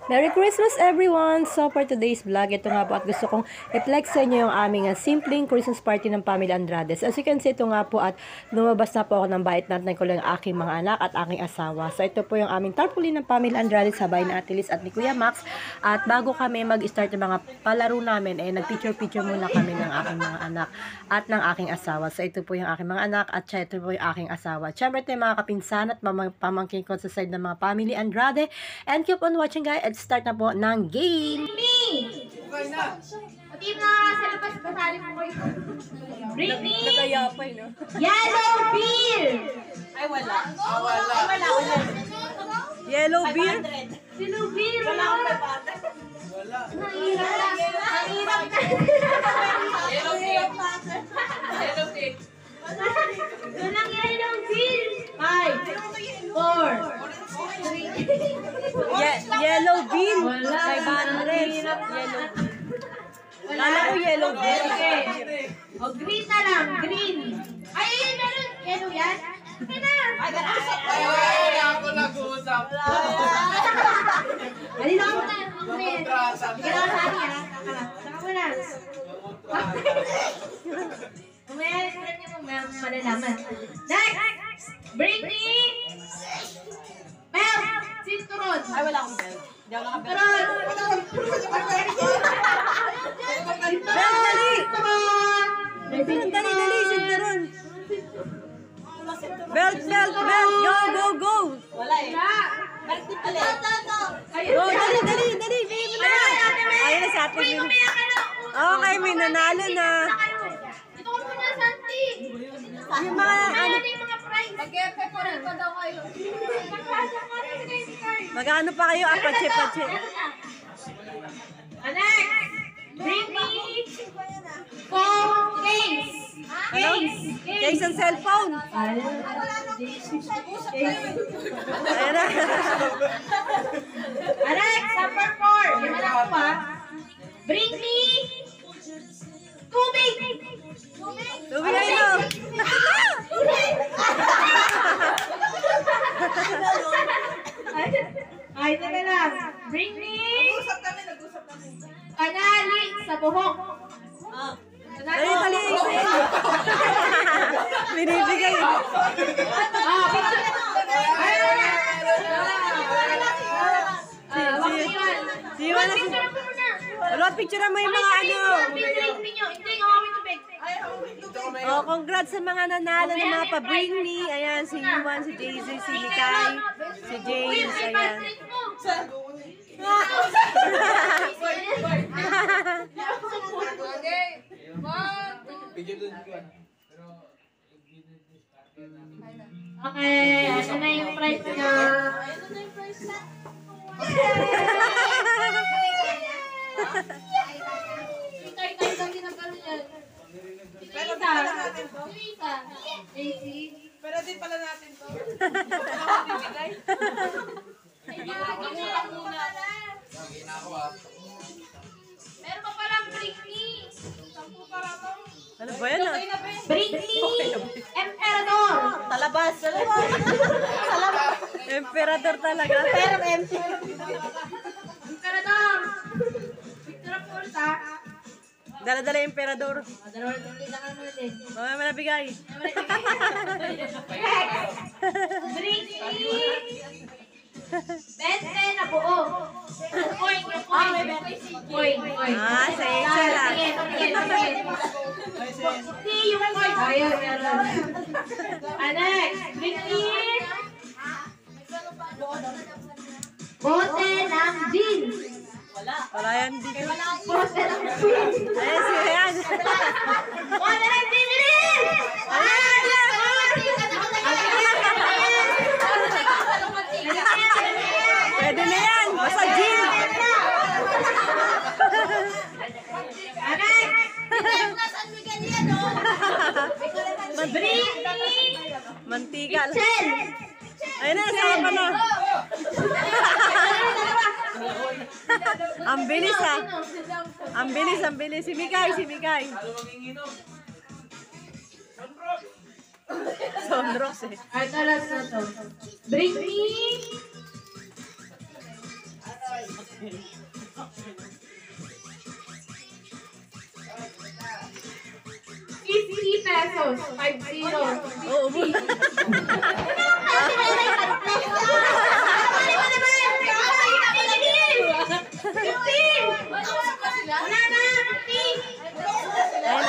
Merry Christmas everyone! So for today's vlog, ito nga po at gusto kong i-flex sa inyo yung aming simpleng Christmas party ng Pamilya Andrades. As you can see, ito nga po at lumabas na po ako ng bahay at natay ko lang ang aking mga anak at aking asawa. So ito po yung aming tarpaulin ng Pamilya Andrades sa bahay ni Ate Liz at ni Kuya Max. At bago kami mag-start ng mga palaro namin, nag-picture-picture muna kami ng aking mga anak at ng aking asawa. So ito po yung aking mga anak at ito po yung aking asawa. Siyempre ito yung mga kapinsan at pamangkin ko sa side ng mga Pamilya Andrade. And keep on watching guys. Let's start na po ng game. Okay na. Pati na sa labas, basali mo kayo. Bring me Nagayapay, no? yellow beer! Ay, wala. Wala. Yellow beer? Yellow beer! Wala akong 500. Wala. Mahirap. Mahirap na. Yellow cake. Yellow cake. Walang yellow beer! 5, 4, 3. Yellow bean? Wala. 500. Yellow bean. Kala ko yellow bean. Okay. O, green na lang. Green. Ay, meron. Yellow yan? Okay na. Ay, ako nag-uusap. Halina ka muna. Hindi ka lang sa akin, ha? Saka mo na. Umaya, tignan niyo mo, malalaman. Next! Bring me belt! Cinturon! Ay, wala akong belt. Hindi ako nakabelt. Cinturon! Dali, sinturon. Belt. Go, go, go. Wala eh. Belt din pala eh. Go, dali. Bigyan mo na. Ayun na sa atin. Okay, may nanalo na. Dito ko muna, Santi! Yung mga, ano, Yung mga prize! Mag-e-pepperin pa daw kayo. magkano pa kayo? Apache. Next! Bring me phone case! Ano? Case ang cellphone. Ayun na. Next! Number 4! Yung anak ko pa. Bring me tubig! Tubig ayun. Ay, teka lang. Bring me Nag-usap kami. kanali sa buhok. Dali. Binibigay. Picture. Siwan na. Wala, picture mo yung mga ano. Oh, congrats sa mga nanalo ng mga pa-bring me. Ayan, si Yuan, si JZ, si Mikay, si James, ayan. Okay, ito na yung prize niya. Pero di pala natin to. Meron pa palang bring me. Ano ba yan ah? Bring me Emperador. Talabas. Emperador talaga. Pero empty. Emperador. Picture of course, ha? Dala-dala yung emperador. Emperador, tuloy lang naman din. Mamaya mo nabigay. Bring me 20 na buo. Coin, yung coin. Coin. Ah, sa Excel ah. Sige. Hindi, yung coin. Ayun, meron. Next, bring me bote ng gin. Wala yan dito. Bote ng gin. Ayan, si Ryan. Bote ng gin! Pwede na yan. Basta gin. Bring me Mantika. Michelle. Ayun na, sama pa na. Ang bilis ah. Ang bilis. Si Mikay. Sonrox eh. Ay, talas na to. Bring me pesos. 50.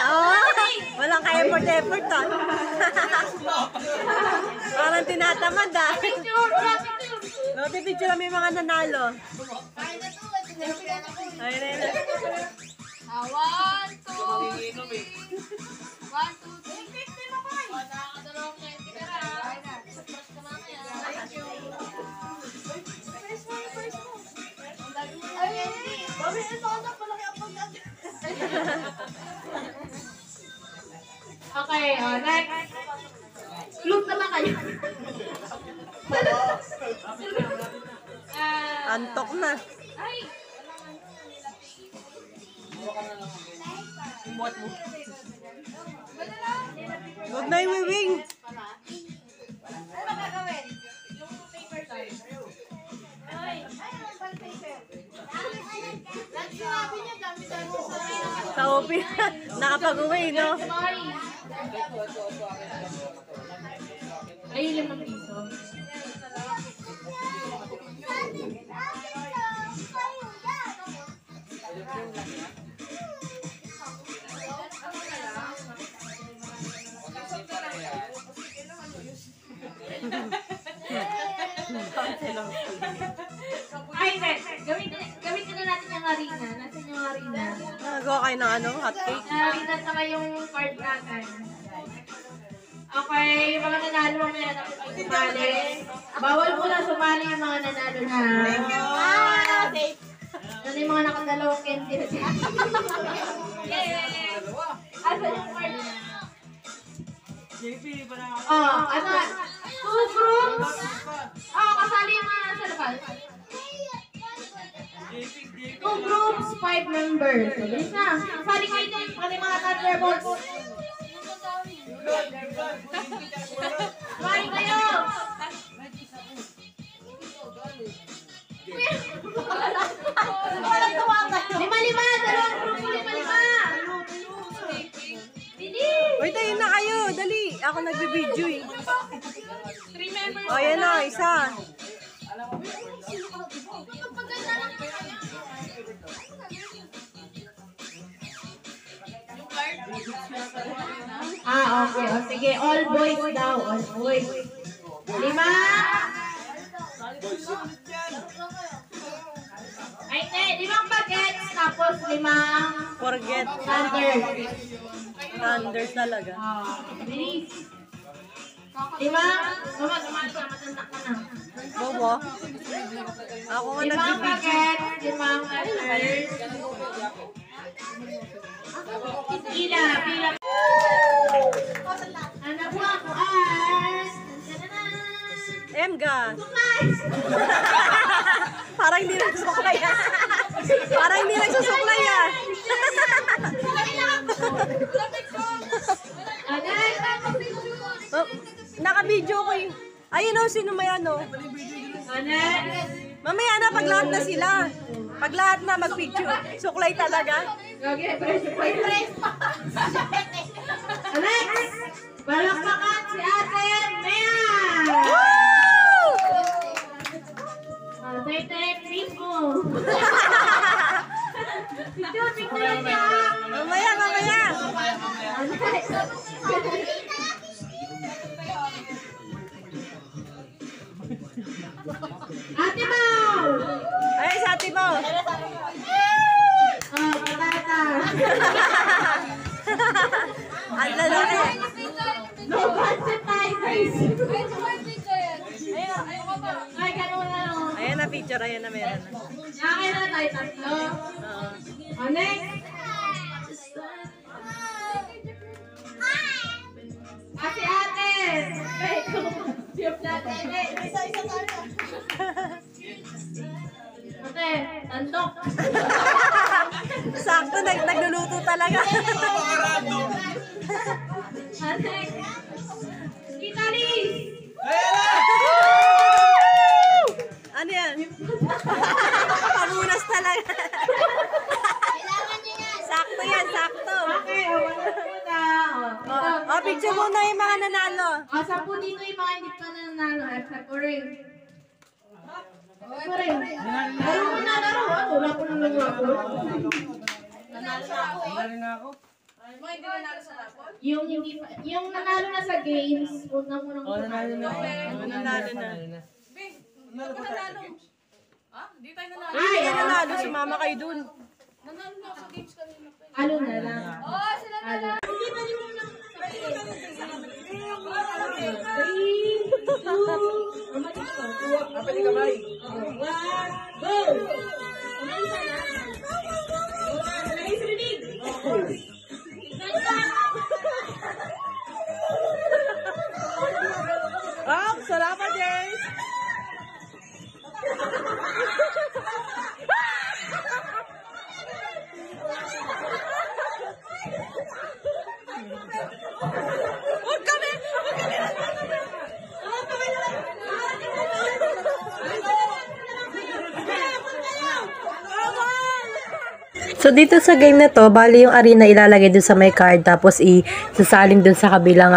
Oo. Ayun, walang ka-effort ah. Parang tinatamad ah. Picture kami mga nanalo. Ayun, ayun. 1, 2, 3. 1, 2, 3. Nakakadalawang 20 ka na. Surprise ka mamaya. Thank you. First mo. Ay, babi, ito ka na pala kaya pag-natin. Okay, next. Look naman kayo. Antok na. Ay! Huwag na iwiwing. Ano ba gagawin? Yung paper tayo. Ay! Nagsabi niya, dami-dami sa Sa opi. Nakapag-uwi, no? Ay, 5 piso. Ay, gamitin na natin yung arena. Nasaan yung arena? Nagawa kayo ng ano? Hotcake? Arena saka yung card natin. Okay, mga nanalo mamaya na sumali. Bawal po na sumali yung mga nanalo na. Thank you! Ano yung mga nakadalawang candy na siya? Asa yung card na? Ano? 2 groups? Kasali yung mga nasa labas. 2 groups, 5 members. Bilis na. Kasali kayo din. Kasali mga Thunderbolts. Kasali kayo. 5. 5. 5. Dalawang grupo, 5. Bilis. Uy, tayo na kayo. Dali. Ako nagbe-video eh. 3 members. O, yan na. Isa. Okay. O, sige. All boys daw. All boys. 5. Ay, 5 bagets. Tapos 5 Forget. thunder. Thunders talaga. Bilis. 5. Matanda ka na. Bobo. Ako nga 5 nagbe-video. bagets. 5 thunders. Pila. Ano po ako as? Emga. Parang hindi nagsusuklay ah. Parang hindi nagsusuklay ah. Oh, naka-video ko eh. Ayun o, sino may ano? Mamaya na, pag lahat na sila. Pag lahat na mag-picture. Suklay talaga. Next! Balakpakan si Ate Mea! Woo! Tay-tay, primo! Picture niya! Mamaya. Ate Mau! Ay, sa ate mo. Patata! Ang lalaki. No budget tigers! Ay, ganun na. Ayan na picture, ayan na meron na. Nakakaya na tayo tatlo. Oo. Next! Ate! Siyop natin. Isa-isa tayo. Ate, tantok. Sakto, nagluluto talaga. Ate, Italis! Ano yan? Pamunas na yung mga nanalo. 10 dito yung mga hindi pa nanalo. Except for Ring. Ring. Laro ko na, laro. Wala ko nang laro ako. Mga hindi nanalo sa rapol? Yung nanalo na sa games, huwag na mo nang Nanalo na. Hindi ko nanalo. Ha? Hindi tayo nanalo. Ay, nanalo. Sumama kayo dun. Nanalo na ako sa games kanina. Ano na lang. Oo, sila Ano? Ah, salamat, James. So dito sa game na to, bali yung arena ilalagay dun sa may card tapos isasaling dun sa kabilang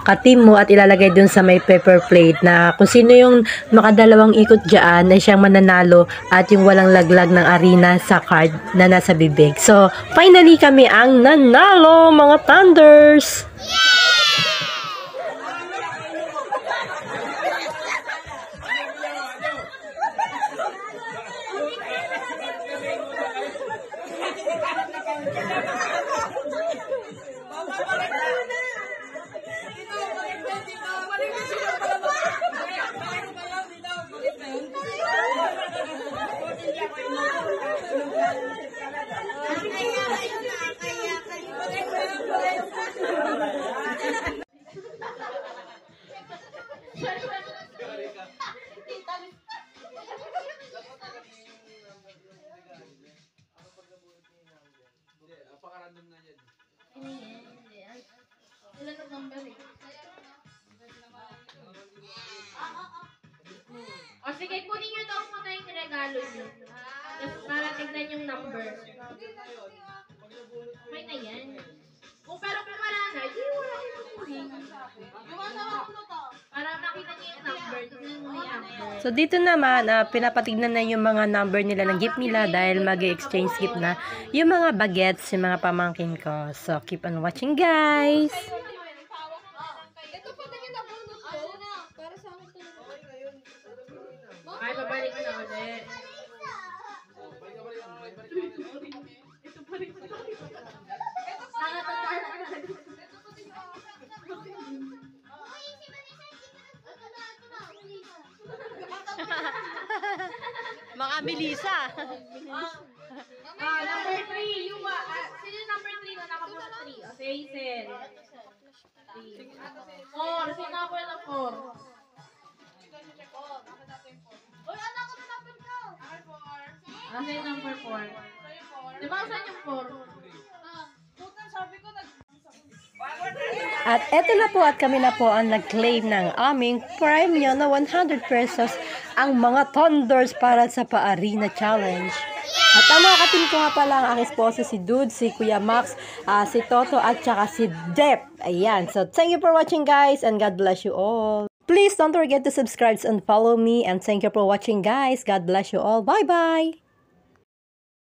ka-team mo at ilalagay dun sa may paper plate na kung sino yung makadalawang ikot dyan na siyang mananalo at yung walang laglag ng arena sa card na nasa bibig. So finally kami ang nanalo mga Thunders! O sige, kunin nyo daw muna yung regalo nyo. Tapos para tignan yung number. May na yan. Pero kung wala na, di wala yung kunin. Para makita nyo yung number. Tignan mo yung number. So dito naman, pinapatignan na yung mga number nila ng gift nila dahil mag-exchange gift na yung mga bagets, yung mga pamangkin ko. So keep on watching, guys! Ito pa na kinabunod ko. Para sa akin talaga. Ay, babalik na ulit. Mga Melissa! Number 3, yung sino yung number 3 na nakapunta 3? O, si Hazel. 4, sino nakapunta ng 4? Uy, anak ko na number ko. Ano yung number 4? Di ba saan yung 4? Puta, sabi ko At eto na po at kami na po ang nag-claim ng aming premyo na 100 pesos ang mga Thunders para sa Pa-Arena Challenge. At ang mga katim ko nga pala ang aking esposo si Dude, si Kuya Max, si Toto at saka si Dep. Ayan. So thank you for watching, guys, and God bless you all. Please don't forget to subscribe and follow me, and thank you for watching, guys. God bless you all. Bye-bye!